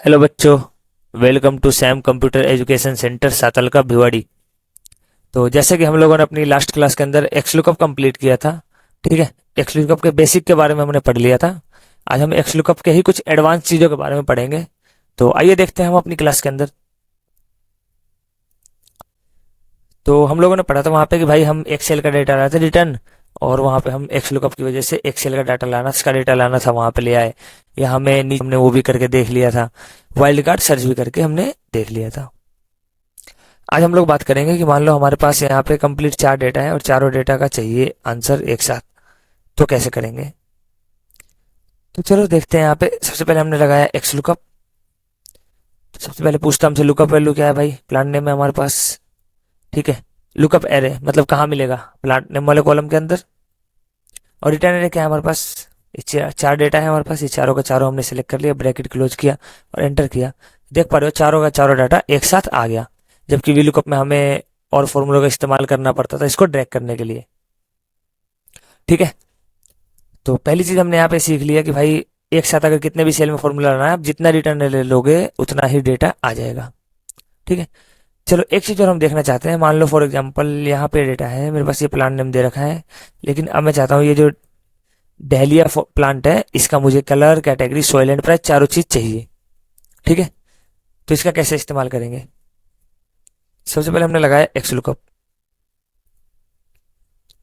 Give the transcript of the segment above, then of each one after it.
Hello बच्चों। Welcome to Sam computer education centre Satlaka Bhiwadi. तो जैसे कि हम लोगों ने अपनी लास्ट क्लास के अंदर एक्स लुकअप कंप्लीट किया था। ठीक है। एक्स लुकअप के बेसिक के बारे में हमने पढ़ लिया था। आज हम एक्स लुकअप के ही कुछ एडवांस चीज़ों के बारे में पढ़ेंगे। तो आइए देखते हैं हम अपनी क्लास के अंदर। तो हम लोगों ने पढ़ा था वहाँ पे कि भाई हम एक्सेल का डेटा लाए थे रिटर्न। और वहाँ पे हम एक्स लुकअप की वजह से एक्सेल का डाटा लाना, इसका डेटा लाना था, वहाँ पे ले आए। या हमें नीचे हमने वो भी करके देख लिया था। वाइल्ड कार्ड सर्च भी करके हमने देख लिया था। आज हम लोग बात करेंगे कि मान लो हमारे पास यहाँ पे कंप्लीट चार डेटा है और चारों डेटा का चाहिए आंसर एक साथ। तो कैसे करेंगे? तो चलो देखते हैं। यहाँ पे सबसे पहले हमने लगाया एक्स लुकअप। तो सबसे पहले पूछता हमसे लुकअप वैल्यू क्या है। भाई प्लांट नेम है हमारे पास। ठीक है। लुकअप एरे मतलब कहाँ मिलेगा? प्लांट नेम वाले कॉलम के अंदर। और रिटर्न एरे क्या है हमारे पास? ये चार डेटा है हमारे पास। ये चारों का चारों हमने सेलेक्ट कर लिया, ब्रैकेट क्लोज किया और एंटर किया। देख पा रहे हो चारों का चारों डाटा एक साथ आ गया। जबकि वी लुकअप में हमें और फॉर्मूलों का इस्तेमाल करना पड़ता था इसको ड्रैग करने के लिए। ठीक है। तो पहली चीज हमने यहाँ पे सीख लिया कि भाई एक साथ अगर कितने भी सेल में फॉर्मूला लाना है, आप जितना रिटर्न ले लोगे उतना ही डेटा आ जाएगा। ठीक है। चलो एक चीज और हम देखना चाहते हैं। मान लो फॉर एग्जांपल यहाँ पे डेटा है मेरे पास, ये प्लांट नेम दे रखा है। लेकिन अब मैं चाहता हूँ ये जो डहलिया प्लांट है इसका मुझे colour, category, soil and price चारों चीज चाहिए। ठीक है। तो इसका कैसे इस्तेमाल करेंगे? सबसे पहले हमने लगाया एक्स लुकअप।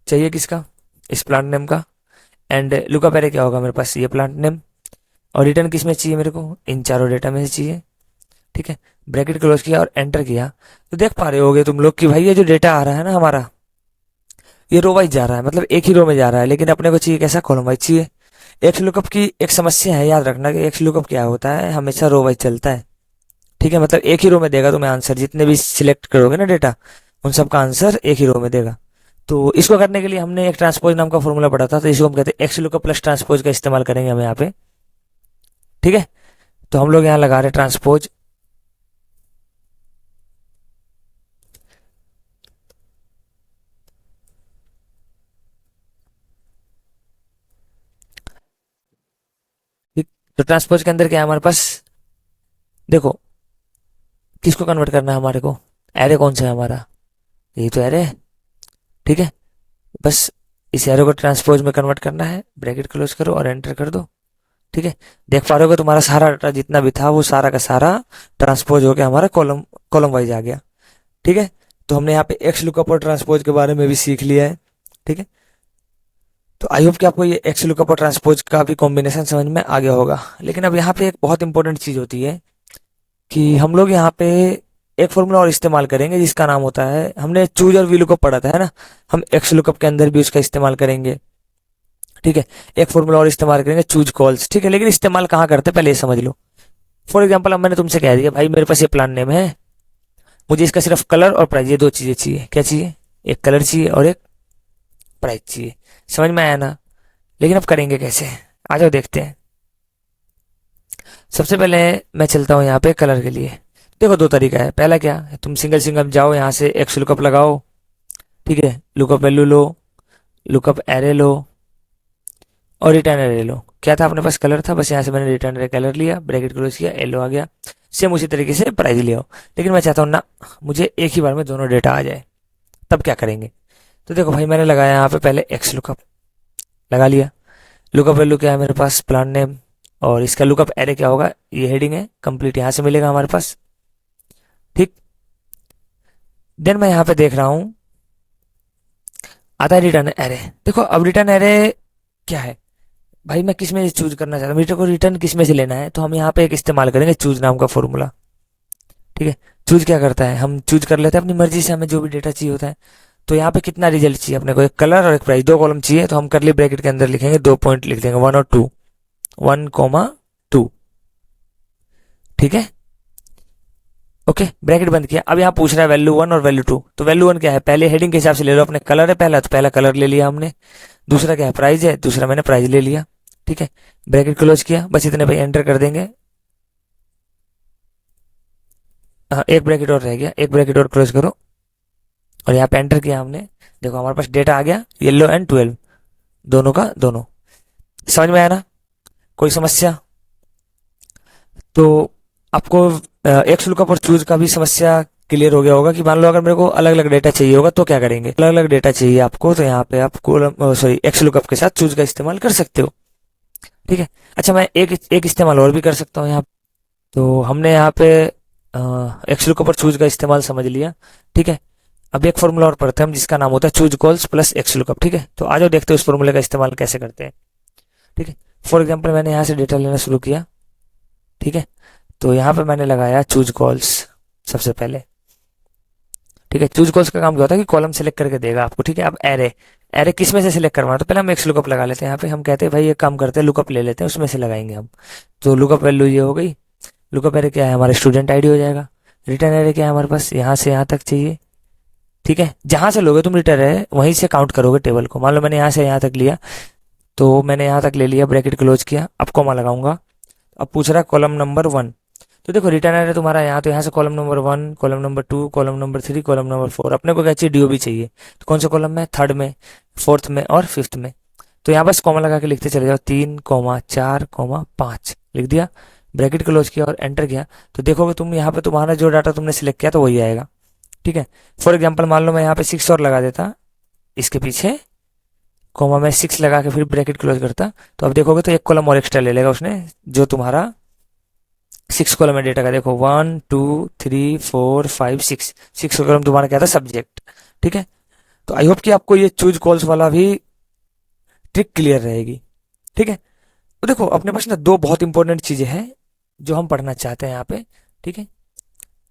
चाहिए किसका? इस प्लांट नेम का। एंड लुकअप एरे क्या होगा मेरे पास? ये प्लांट नेम। और रिटर्न किस में चाहिए मेरे को? इन चारों डेटा में से चाहिए। ठीक है। ब्रैकेट क्लोज किया और एंटर किया। तो देख पा रहे होगे तुम लोग कि भाई ये जो डेटा आ रहा है ना हमारा, ये रो वाइज जा रहा है, मतलब एक ही रो में जा रहा है। लेकिन अपने को चाहिए कैसा? कॉलम वाइज चाहिए। एक्स लुकअप की एक समस्या है, याद रखना कि एक्स लुकअप क्या होता है, हमेशा रो वाइज चलता है। ठीक है। मतलब एक ही रो में देगा तुम्हें आंसर, जितने भी सिलेक्ट करोगे ना डेटा, उन सबका आंसर एक ही रो में देगा। तो इसको करने के लिए हमने एक ट्रांसपोज नाम का फॉर्मूला पढ़ा था, तो इसको हम कहते हैं एक्स लुकअप प्लस ट्रांसपोज का इस्तेमाल करेंगे हम यहाँ पे। ठीक है। तो हम लोग यहाँ लगा रहे ट्रांसपोज। ठीक। तो ट्रांसपोज के अंदर क्या है हमारे पास? देखो, किसको कन्वर्ट करना है हमारे को? एरे कौन सा है हमारा? यही तो एरे है। ठीक है। बस इस एरो को ट्रांसपोज में कन्वर्ट करना है। ब्रैकेट क्लोज करो और एंटर कर दो। ठीक है। देख पा रहे हो तुम्हारा सारा डाटा जितना भी था वो सारा का सारा ट्रांसपोज होकर हमारा कॉलम कॉलम वाइज आ गया। ठीक है। तो हमने यहाँ पे एक्स लुकअप और ट्रांसपोज के बारे में भी सीख लिया है। ठीक है। तो आई होप कि आपको ये एक्स लुकअप और ट्रांसपोज का भी कॉम्बिनेशन समझ में आ गया होगा। लेकिन अब यहाँ पे एक बहुत इंपॉर्टेंट चीज होती है कि हम लोग यहाँ पे एक फॉर्मूला और इस्तेमाल करेंगे जिसका नाम होता है, हमने चूज और वी लुकअप पढ़ा था है ना, हम एक्स लुकअप के अंदर भी उसका इस्तेमाल करेंगे। ठीक है। एक फॉर्मूला और इस्तेमाल करेंगे, चूज कॉल्स। ठीक है। लेकिन इस्तेमाल कहाँ करते हैं पहले ये समझ लो। फॉर एग्जाम्पल अब मैंने तुमसे कह दिया भाई मेरे पास ये प्लान नेम है, मुझे इसका सिर्फ कलर और प्राइस, ये दो चीजें चाहिए। क्या चाहिए? एक कलर चाहिए और एक प्राइस चाहिए। समझ में आया ना? लेकिन अब करेंगे कैसे? आ जाओ देखते हैं। सबसे पहले मैं चलता हूँ यहाँ पे कलर के लिए। देखो दो तरीका है। पहला क्या है, तुम सिंगल सिंगल जाओ, यहाँ से एक्स लुकअप लगाओ। ठीक है। लुकअप वैल्यू लो, लुकअप एरे लो और रिटर्न एरे लो। क्या था अपने पास? कलर था। बस यहाँ से मैंने रिटर्न एरे कलर लिया, ब्रैकेट क्लोज किया, येलो आ गया। सेम उसी तरीके से प्राइस ले आओ। लेकिन मैं चाहता हूँ ना, मुझे एक ही बार में दोनों डेटा आ जाए। तब क्या करेंगे? तो देखो भाई मैंने लगाया यहाँ पे पहले एक्स लुकअप लगा लिया। लुकअप वैल्यू क्या है मेरे पास? Plant name. और इसका लुकअप एरे क्या होगा? ये हेडिंग है, कंप्लीट यहाँ से मिलेगा हमारे पास। ठीक। देन मैं यहाँ पे देख रहा हूँ आता है रिटर्न एरे। देखो अब रिटर्न एरे क्या है भाई, मैं किस में चूज करना चाहता हूँ, को रिटर्न किस में से लेना है। तो हम यहाँ पे एक इस्तेमाल करेंगे चूज नाम का फॉर्मूला। ठीक है। चूज क्या करता है, हम चूज कर लेते हैं अपनी मर्जी से, हमें जो भी डेटा चाहिए होता है। तो यहाँ पे कितना रिजल्ट चाहिए अपने को? एक कलर और एक प्राइस, दो कॉलम चाहिए। तो हम करली ब्रैकेट के अंदर लिखेंगे, दो पॉइंट लिख देंगे, वन और टू, 1, 2। ठीक है। ओके। ब्रैकेट बंद किया। अब यहाँ पूछ रहा है वैल्यू 1 और वैल्यू 2। तो वैल्यू 1 क्या है? पहले हेडिंग के हिसाब से ले लो। अपने कलर है पहला, तो पहला कलर ले लिया हमने। दूसरा क्या है? प्राइस है, दूसरा मैंने प्राइस ले लिया। ठीक है। ब्रैकेट क्लोज किया, बस इतने भाई एंटर कर देंगे। हाँ, एक ब्रैकेट और रह गया, एक ब्रैकेट और क्लोज करो और यहाँ पे एंटर किया हमने। देखो हमारे पास डेटा आ गया, येलो एंड 12, दोनों का दोनों। समझ में आया ना? कोई समस्या? तो आपको एक्स लुकअप और चूज का भी समस्या क्लियर हो गया होगा कि मान लो अगर मेरे को अलग अलग डेटा चाहिए होगा तो क्या करेंगे। अलग अलग डेटा चाहिए आपको तो यहाँ पे आप कॉलम सॉरी एक्स लुकअप के साथ चूज का इस्तेमाल कर सकते हो। ठीक है। अच्छा, मैं एक एक इस्तेमाल और भी कर सकता हूँ यहाँ। तो हमने यहाँ पे एक्स लुकअप और चूज का इस्तेमाल समझ लिया। ठीक है। अब एक फॉर्मूला और पढ़ते हैं हम जिसका नाम होता है choose calls plus x lookup. ठीक है, तो आ जाओ देखते हैं उस फॉर्मूले का इस्तेमाल कैसे करते हैं। ठीक है। फॉर एग्जाम्पल मैंने यहाँ से डेटा लेना शुरू किया। ठीक है। तो यहाँ पे मैंने लगाया चूज कॉल्स सबसे पहले। ठीक है। चूज कॉल्स का काम क्या होता है कि कॉलम सेलेक्ट करके देगा आपको। ठीक है। अब एरे एरे किस में से सिलेक्ट करवाना, तो पहले हम एक्स लुकअप लगा लेते हैं। यहाँ पे हम कहते हैं भाई ये काम करते हैं, लुकअप ले लेते हैं, उसमें से लगाएंगे हम। तो लुकअप वैल्यू ये हो गई। लुकअप एरे क्या है, हमारा स्टूडेंट आईडी हो जाएगा। रिटर्न एरे क्या है हमारे पास, यहाँ से यहाँ तक चाहिए। ठीक है। जहां से लोगे तुम रिटर्न एरे वहीं से काउंट करोगे टेबल को। मान लो मैंने यहाँ से यहाँ तक लिया, तो मैंने यहाँ तक ले लिया, ब्रैकेट क्लोज किया, अब कॉमा लगाऊंगा। अब पूछ रहा है कॉलम नंबर 1। तो देखो रिटर्न एरे तुम्हारा यहाँ, तो यहाँ से column number 1, column number 2, column number 3, column number 4। अपने को क्या चाहिए, डीओबी चाहिए। तो कौन से कॉलम में, थर्ड में, फोर्थ में और फिफ्थ में। तो यहाँ बस कॉमा लगा के लिखते चले जाओ, 3, 4, 5 लिख दिया, ब्रैकेट क्लोज किया और एंटर किया। तो देखोगे तुम यहाँ पे तुम्हारा जो डाटा तुमने सिलेक्ट किया तो वही आएगा। ठीक है। फॉर एग्जाम्पल मान लो मैं यहाँ पे 6 और लगा देता इसके पीछे, कॉमा में 6 लगा के फिर ब्रैकेट क्लोज करता, तो अब देखोगे तो एक कॉलम और एक्स्ट्रा ले लेगा उसने, जो तुम्हारा 6 कॉलम है डेटा का। देखो 1, 2, 3, 4, 5, 6, 6 कॉलम तुम्हारा क्या था, सब्जेक्ट। ठीक है। तो आई होप कि आपको ये चूज कॉल्स वाला भी ट्रिक क्लियर रहेगी। ठीक है। तो देखो अपने पास ना दो बहुत इंपॉर्टेंट चीजें हैं जो हम पढ़ना चाहते हैं यहाँ पे। ठीक है।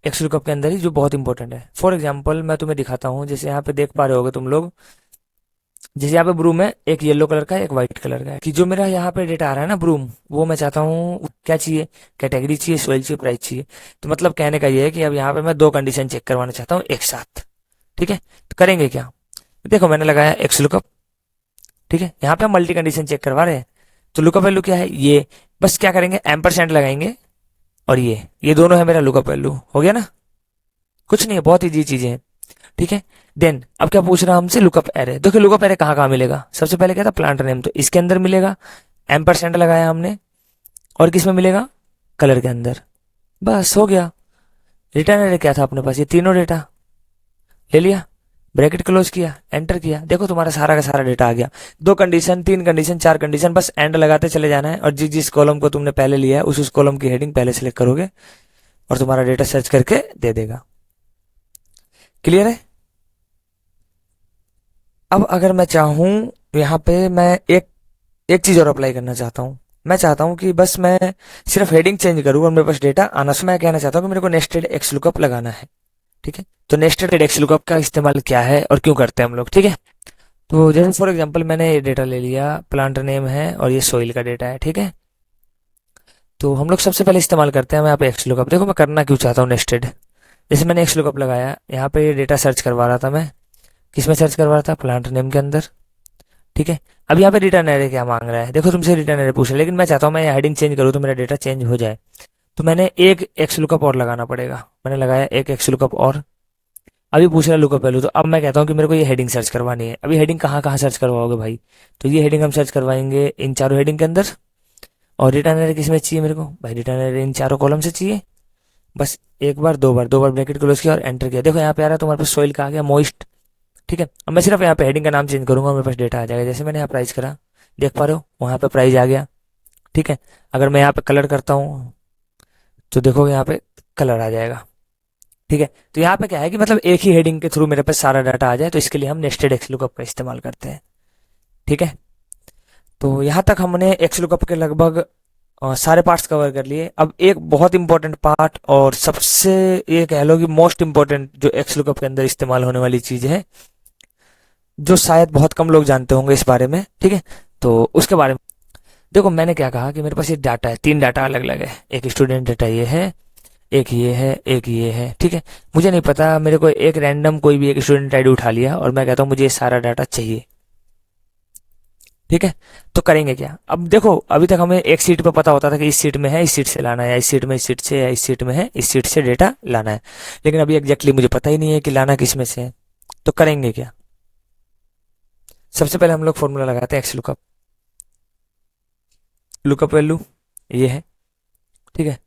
एक्स लुकअप के अंदर ही जो बहुत इंपॉर्टेंट है। फॉर एग्जाम्पल मैं तुम्हें दिखाता हूँ, जैसे यहाँ पे देख पा रहे होगे तुम लोग, जैसे यहाँ पे ब्रूम है, एक येलो कलर का है एक व्हाइट कलर का है। कि जो मेरा यहाँ पे डेटा आ रहा है ना ब्रूम, वो मैं चाहता हूँ क्या चाहिए, कैटेगरी चाहिए, सोइल चाहिए, प्राइस चाहिए। तो मतलब कहने का ये है कि अब यहाँ पे मैं दो कंडीशन चेक करवाना चाहता हूँ एक साथ। ठीक है। तो करेंगे क्या, देखो मैंने लगाया एक्स लुकअप। ठीक है। यहाँ पे हम मल्टी कंडीशन चेक करवा रहे हैं। तो लुकअप वैल्यू क्या है, ये बस क्या करेंगे, एम्परसेंट लगाएंगे और ये दोनों है मेरा लुकअप वैल्यू। हो गया ना, कुछ नहीं है, बहुत ईजी चीजें हैं। ठीक है। देन अब क्या पूछ रहा है हमसे, लुकअप एरे। देखो लुकअप एरे कहाँ कहाँ मिलेगा, सबसे पहले क्या था, प्लांट नेम, तो इसके अंदर मिलेगा, एम्परसेंट लगाया हमने, और किस में मिलेगा, कलर के अंदर। बस हो गया। रिटर्न एरे क्या था अपने पास, ये तीनों डेटा ले लिया, ब्रैकेट क्लोज किया, एंटर किया, देखो तुम्हारा सारा का सारा डेटा आ गया। दो कंडीशन, तीन कंडीशन, चार कंडीशन, बस एंड लगाते चले जाना है। और जिस जिस कॉलम को तुमने पहले लिया है उस कॉलम की हेडिंग पहले सेलेक्ट करोगे और तुम्हारा डेटा सर्च करके दे देगा। क्लियर है। अब अगर मैं चाहूं, यहाँ पे मैं एक एक चीज और अप्लाई करना चाहता हूँ। मैं चाहता हूँ कि बस मैं सिर्फ हेडिंग चेंज करूँ और मेरे पास डेटा आना। सो मैं कहना चाहता हूँ कि मेरे को नेस्टेड एक्स लुकअप लगाना है। ठीक है। तो नेस्टेड एक्स लुकअप का इस्तेमाल क्या है और क्यों करते हैं हम लोग। ठीक है। तो जैसे फॉर एग्जांपल मैंने ये डेटा ले लिया, प्लांट नेम है और ये सोइल का डेटा है। ठीक है। तो हम लोग सबसे पहले इस्तेमाल करते हैं, मैं यहाँ पे एक्स लुकअप। देखो मैं करना क्यों चाहता हूँ नेस्टेड। जैसे मैंने एक्स लुकअप लगाया, यहाँ पे ये डेटा सर्च करवा रहा था मैं, किसमें सर्च करवा रहा था, प्लांट नेम के अंदर। ठीक है। अब यहाँ पे रिटर्न एरे क्या मांग रहा है, देखो तुमसे रिटर्न एरे पूछ रहा है, लेकिन मैं चाहता हूँ मैं हेडिंग चेंज करूँ तो मेरा डेटा चेंज हो जाए। तो मैंने एक एक्स लुकअप और लगाना पड़ेगा। मैंने लगाया एक एक्स लुकअप और, अभी पूछ रहा है लुकअप वैल्यू। तो अब मैं कहता हूँ कि मेरे को ये हेडिंग सर्च करवानी है। अभी हेडिंग कहाँ कहाँ सर्च करवाओगे भाई, तो ये हेडिंग हम सर्च करवाएंगे इन चारों हेडिंग के अंदर। और रिटर्न एरे किस में चाहिए मेरे को, भाई रिटर्न एरे इन चारों कॉलम से चाहिए। बस एक बार दो बार, दो बार ब्रैकेट क्लोज किया और एंटर किया। देखो यहाँ पे आ रहा है तुम्हारे पास सोइल का आ गया, मॉइस्ट। ठीक है। अब मैं सिर्फ यहाँ पे हेडिंग का नाम चेंज करूंगा, मेरे पास डेटा आ जाएगा। जैसे मैंने यहाँ प्राइस करा, देख पा रहे हो वहां पे प्राइस आ गया। ठीक है। अगर मैं यहाँ पे कलर करता हूँ तो देखोगे यहाँ पे कलर आ जाएगा। ठीक है। तो यहाँ पे क्या है कि मतलब एक ही हेडिंग के थ्रू मेरे पास सारा डाटा आ जाए, तो इसके लिए हम नेस्टेड एक्स लुकअप का इस्तेमाल करते हैं। ठीक है। तो यहाँ तक हमने एक्स लुकअप के लगभग सारे पार्ट्स कवर कर लिए। अब एक बहुत इंपॉर्टेंट पार्ट और सबसे, ये कह लो कि मोस्ट इंपॉर्टेंट जो एक्स लुकअप के अंदर इस्तेमाल होने वाली चीज है, जो शायद बहुत कम लोग जानते होंगे इस बारे में। ठीक है। तो उसके बारे में देखो, मैंने क्या कहा कि मेरे पास ये डाटा है, तीन डाटा अलग अलग है। एक स्टूडेंट डाटा ये है, एक ये है, एक ये है। ठीक है। मुझे नहीं पता, मेरे को एक रैंडम कोई भी एक स्टूडेंट आईडी उठा लिया और मैं कहता हूँ मुझे ये सारा डाटा चाहिए। ठीक है। तो करेंगे क्या, अब देखो अभी तक हमें एक सीट पे पता होता था कि इस सीट में है, इस सीट से लाना है, या इस सीट में, इस सीट से, या इस सीट में है, इस सीट से डेटा लाना है। लेकिन अभी एग्जैक्टली मुझे पता ही नहीं है कि लाना किस में से है। तो करेंगे क्या, सबसे पहले हम लोग फॉर्मूला लगाते हैं एक्स लुकअप। लुकअप वैल्यू ये है। ठीक है।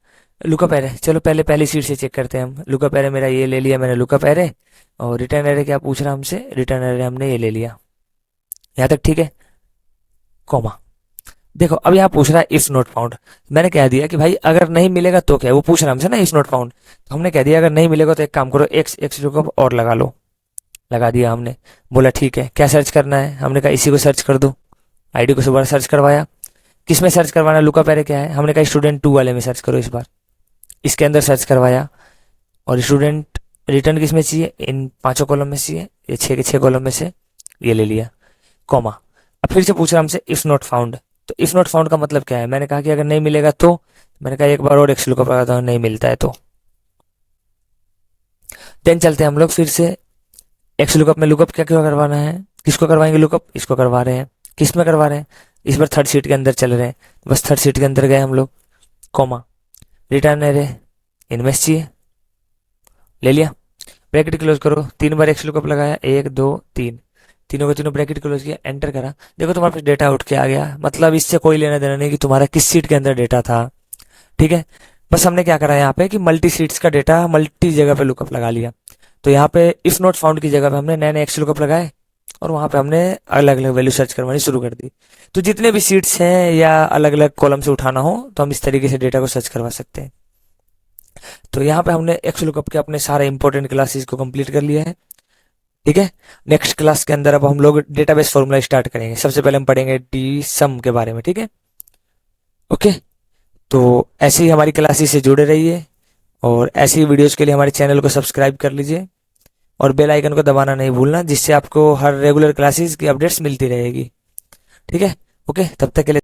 लुकअप एरे, चलो पहले पहली शीट से चेक करते हैं हम। लुकअप एरे मेरा ये ले लिया मैंने लुकअप एरे, और रिटर्न एरे क्या पूछ रहा हमसे, रिटर्न एरे हमने ये ले लिया। यहाँ तक ठीक है, कॉमा। देखो अब यहाँ पूछ रहा है इफ नॉट फाउंड। मैंने कह दिया कि भाई अगर नहीं मिलेगा तो क्या, वो पूछ रहा हमसे ना इफ नॉट फाउंड, तो हमने कह दिया अगर नहीं मिलेगा तो एक काम करो, एक्स एक्स लुकअप और लगा लो। लगा दिया हमने। बोला ठीक है, क्या सर्च करना है, हमने कहा इसी को सर्च कर दो। आईडी को सुबह सर्च करवाया। किस में सर्च करवाना, लुकअप एरे क्या है, हमने कहा स्टूडेंट 2 वाले में सर्च करो इस बार। इसके अंदर सर्च करवाया, और स्टूडेंट रिटर्न किस में चाहिए, इन 5 कॉलम में चाहिए, ये 6 के 6 कॉलम में से ये ले लिया, कॉमा। अब फिर से पूछ रहा हमसे इफ नॉट फाउंड। तो इफ नॉट फाउंड का मतलब क्या है, मैंने कहा कि अगर नहीं मिलेगा तो, मैंने कहा एक बार और एक्स लुकअप लगाता हूँ, नहीं मिलता है तो। देन चलते हैं हम लोग फिर से एक्स लुकअप में। लुकअप क्या क्या करवाना है, किसको करवाएंगे लुकअप, इसको करवा रहे हैं। किस में करवा रहे हैं, इस बार थर्ड सीट के अंदर चल रहे हैं, बस थर्ड सीट के अंदर गए हम लोग, कॉमा। रिटर्न एरे इनमें से चाहिए, ले लिया। ब्रैकेट क्लोज करो, 3 बार एक्स लुकअप लगाया, 1 2 3, तीनों के तीनों ब्रैकेट क्लोज किया, एंटर करा। देखो तुम्हारे पास डेटा उठ के आ गया, मतलब इससे कोई लेना देना नहीं कि तुम्हारा किस सीट के अंदर डेटा था, ठीक है। बस हमने क्या करा यहाँ पे कि मल्टी सीट्स का डेटा मल्टी जगह पे लुकअप लगा लिया। तो यहाँ पे इफ नॉट फाउंड की जगह पे हमने नए नए एक्स लुकअप लगाए, और वहां पे हमने अलग अलग वैल्यू सर्च करवानी शुरू कर दी। तो जितने भी सीट्स हैं या अलग अलग कॉलम से उठाना हो तो हम इस तरीके से डेटा को सर्च करवा सकते हैं। तो यहाँ पे हमने एक्स लुकअप के अपने सारे इंपॉर्टेंट क्लासेस को कंप्लीट कर लिया है, ठीक है। नेक्स्ट क्लास के अंदर अब हम लोग डेटाबेस फॉर्मूला स्टार्ट करेंगे। सबसे पहले हम पढ़ेंगे डी सम के बारे में, ठीक है, ओके। तो ऐसे ही हमारी क्लासेस से जुड़े रहिए, और ऐसी वीडियोस के लिए हमारे चैनल को सब्सक्राइब कर लीजिए, और बेल आइकन को दबाना नहीं भूलना, जिससे आपको हर रेगुलर क्लासेस की अपडेट्स मिलती रहेगी, ठीक है, ओके। तब तक के लिए